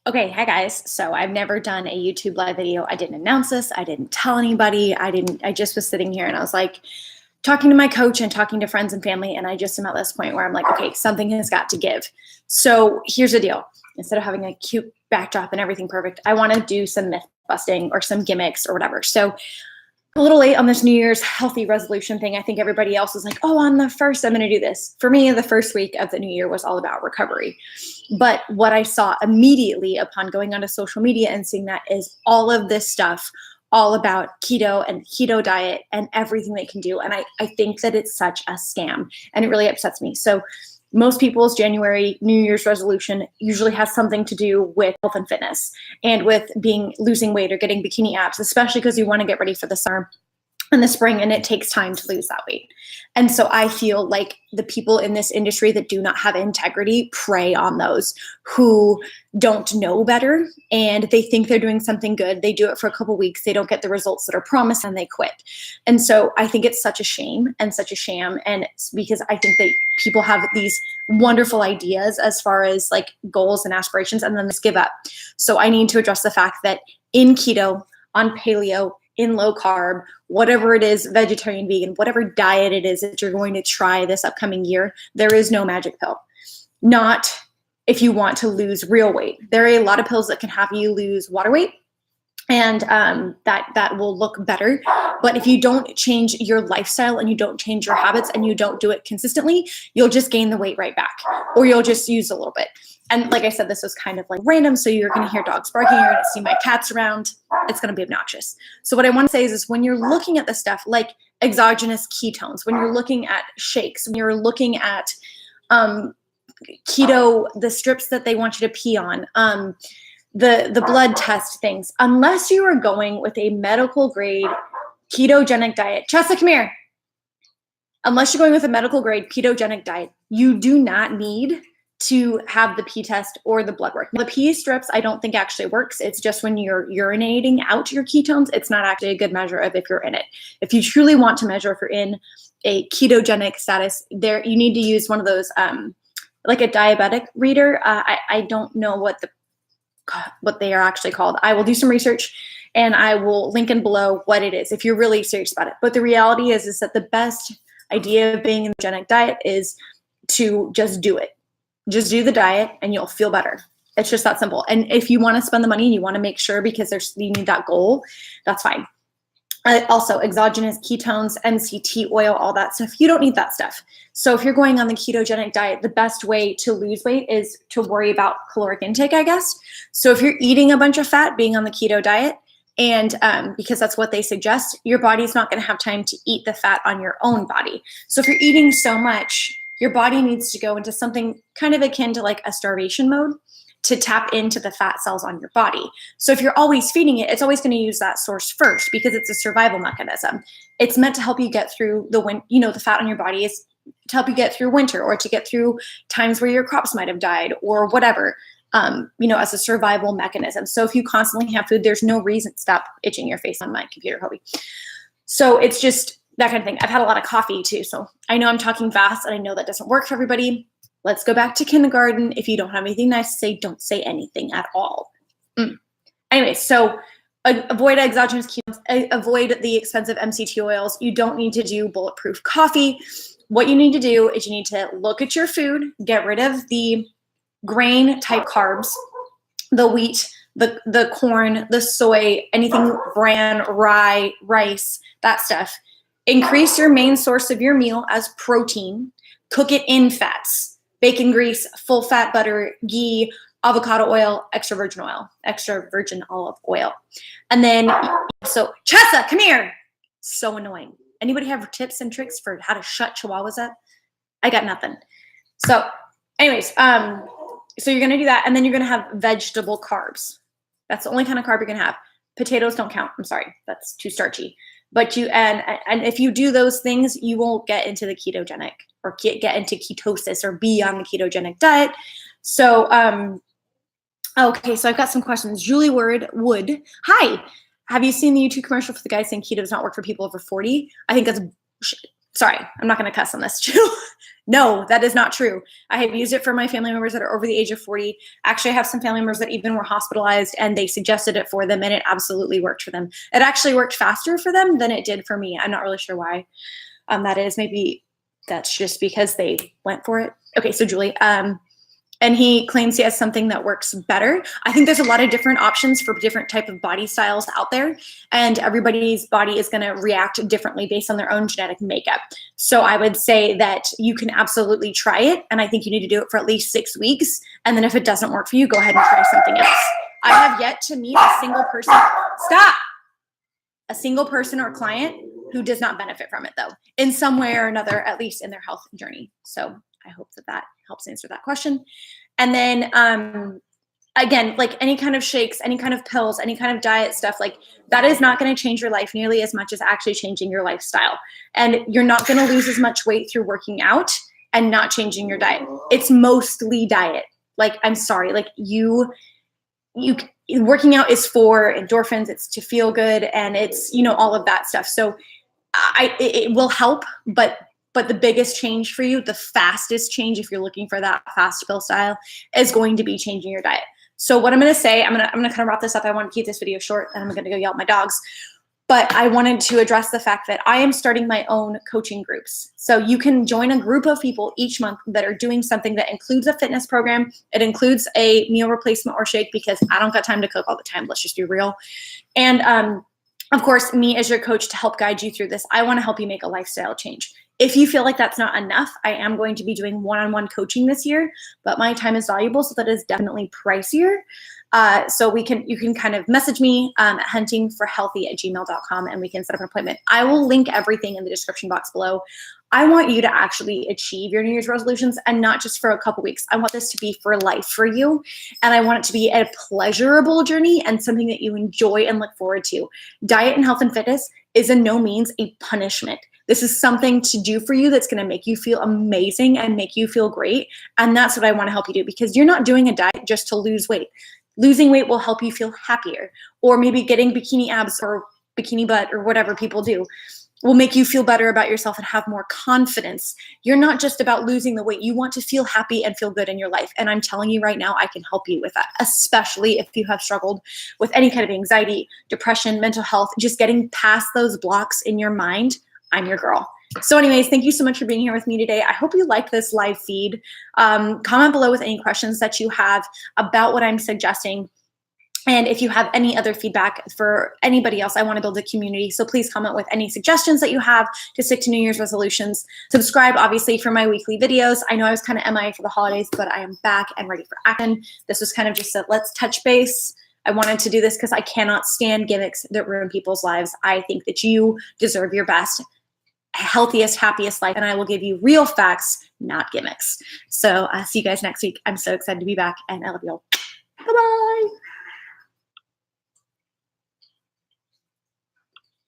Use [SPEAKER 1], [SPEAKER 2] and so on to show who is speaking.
[SPEAKER 1] Okay, hi guys. So I've never done a YouTube live video. I didn't announce this. I didn't tell anybody. I just was sitting here and I was like talking to my coach and talking to friends and family. And I just am at this point where I'm like, okay, something has got to give. So here's the deal. Instead of having a cute backdrop and everything perfect, I want to do some myth busting or some gimmicks or whatever. So a little late on this New Year's healthy resolution thing. I think everybody else was like, oh, on the first, I'm going to do this. For me, the first week of the new year was all about recovery. But what I saw immediately upon going onto social media and seeing that is all of this stuff, all about keto and keto diet and everything they can do. And I think that it's such a scam and it really upsets me. So most people's January New Year's resolution usually has something to do with health and fitness and with losing weight or getting bikini abs, especially because you want to get ready for the summer and the spring, and it takes time to lose that weight. And so I feel like the people in this industry that do not have integrity prey on those who don't know better and they think they're doing something good. They do it for a couple weeks. They don't get the results that are promised and they quit. And so I think it's such a shame and such a sham. And it's because I think that people have these wonderful ideas as far as like goals and aspirations and then just give up. So I need to address the fact that in keto, on paleo, in low carb, whatever it is, vegetarian, vegan, whatever diet it is that you're going to try this upcoming year, there is no magic pill. Not if you want to lose real weight. There are a lot of pills that can have you lose water weight and that will look better. But if you don't change your lifestyle and you don't change your habits and you don't do it consistently, you'll just gain the weight right back or you'll just use a little bit. And like I said, this was kind of like random. So you're going to hear dogs barking. You're going to see my cats around. It's going to be obnoxious. So what I want to say is when you're looking at the stuff like exogenous ketones, when you're looking at shakes, when you're looking at keto, the strips that they want you to pee on, the blood test things, unless you are going with a medical grade ketogenic diet. Chessa, come here. Unless you're going with a medical grade ketogenic diet, you do not need to have the pee test or the blood work. The pee strips, I don't think actually works. It's just when you're urinating out your ketones, it's not actually a good measure of if you're in it. If you truly want to measure if you're in a ketogenic status, there you need to use one of those, like a diabetic reader. I don't know what they are actually called. I will do some research and I will link in below what it is if you're really serious about it. But the reality is that the best idea of being in the ketogenic diet is to just do it. Just do the diet and you'll feel better. It's just that simple. And if you want to spend the money and you want to make sure because you need that goal, that's fine. Also, exogenous ketones, MCT oil, all that stuff. You don't need that stuff. So if you're going on the ketogenic diet, the best way to lose weight is to worry about caloric intake, I guess. So if you're eating a bunch of fat being on the keto diet, and because that's what they suggest, your body's not going to have time to eat the fat on your own body. So if you're eating so much, your body needs to go into something kind of akin to like a starvation mode to tap into the fat cells on your body. So if you're always feeding it, it's always going to use that source first because it's a survival mechanism. It's meant to help you get through the fat on your body is to help you get through winter or to get through times where your crops might have died or whatever, as a survival mechanism. So if you constantly have food, there's no reason. Stop itching your face on my computer, Hobie. So it's just that kind of thing. I've had a lot of coffee too. So I know I'm talking fast and I know that doesn't work for everybody. Let's go back to kindergarten. If you don't have anything nice to say, don't say anything at all. Anyway, so avoid exogenous ketones, avoid the expensive MCT oils. You don't need to do bulletproof coffee. What you need to do is you need to look at your food, get rid of the grain type carbs, the wheat, the corn, the soy, anything bran, rye, rice, that stuff. Increase your main source of your meal as protein. Cook it in fats, bacon grease, full fat butter, ghee, avocado oil, extra virgin olive oil. And then, so Chessa, come here. So annoying. Anybody have tips and tricks for how to shut chihuahuas up? I got nothing. So anyways, so you're going to do that. And then you're going to have vegetable carbs. That's the only kind of carb you're going to have. Potatoes don't count. I'm sorry. That's too starchy. But and if you do those things, you won't get into the ketogenic or get into ketosis or be on the ketogenic diet. So, okay, so I've got some questions. Julie Wood, hi. Have you seen the YouTube commercial for the guy saying keto does not work for people over 40? I think that's bullshit. Sorry, I'm not going to cuss on this too. No, that is not true. I have used it for my family members that are over the age of 40. Actually, I have some family members that even were hospitalized and they suggested it for them and it absolutely worked for them. It actually worked faster for them than it did for me. I'm not really sure why that is. Maybe that's just because they went for it. Okay, so Julie, and he claims he has something that works better. I think there's a lot of different options for different type of body styles out there, and everybody's body is going to react differently based on their own genetic makeup. So I would say that you can absolutely try it, and I think you need to do it for at least 6 weeks, and then if it doesn't work for you, go ahead and try something else. I have yet to meet a single person, a single person or client who does not benefit from it though, in some way or another, at least in their health journey. So I hope that that helps answer that question. And then again, like any kind of shakes, any kind of pills, any kind of diet stuff, like that is not going to change your life nearly as much as actually changing your lifestyle. And you're not going to lose as much weight through working out and not changing your diet. It's mostly diet. Like, I'm sorry, like you working out is for endorphins, it's to feel good, and it's, you know, all of that stuff. So it will help, but the biggest change for you, the fastest change, if you're looking for that fast pill style, is going to be changing your diet. So what I'm going to say, I'm going to kind of wrap this up. I want to keep this video short and I'm going to go yell at my dogs. But I wanted to address the fact that I am starting my own coaching groups. So you can join a group of people each month that are doing something that includes a fitness program. It includes a meal replacement or shake, because I don't got time to cook all the time. Let's just be real. And of course, me as your coach to help guide you through this. I want to help you make a lifestyle change. If you feel like that's not enough, I am going to be doing one-on-one coaching this year, but my time is valuable, so that is definitely pricier. So you can kind of message me at huntingforhealthy@gmail.com and we can set up an appointment. I will link everything in the description box below. I want you to actually achieve your New Year's resolutions, and not just for a couple weeks. I want this to be for life for you. And I want it to be a pleasurable journey and something that you enjoy and look forward to. Diet and health and fitness is in no means a punishment. This is something to do for you that's going to make you feel amazing and make you feel great. And that's what I want to help you do, because you're not doing a diet just to lose weight. Losing weight will help you feel happier, or maybe getting bikini abs or bikini butt or whatever people do will make you feel better about yourself and have more confidence. You're not just about losing the weight. You want to feel happy and feel good in your life. And I'm telling you right now, I can help you with that, especially if you have struggled with any kind of anxiety, depression, mental health, just getting past those blocks in your mind. I'm your girl. So anyways, thank you so much for being here with me today. I hope you like this live feed. Comment below with any questions that you have about what I'm suggesting. And if you have any other feedback for anybody else, I want to build a community. So please comment with any suggestions that you have to stick to New Year's resolutions. Subscribe, obviously, for my weekly videos. I know I was kind of MIA for the holidays, but I am back and ready for action. This was kind of just a let's touch base. I wanted to do this because I cannot stand gimmicks that ruin people's lives. I think that you deserve your best, healthiest, happiest life, and I will give you real facts, not gimmicks. So see you guys next week. I'm so excited to be back, and I love you all. Bye-bye.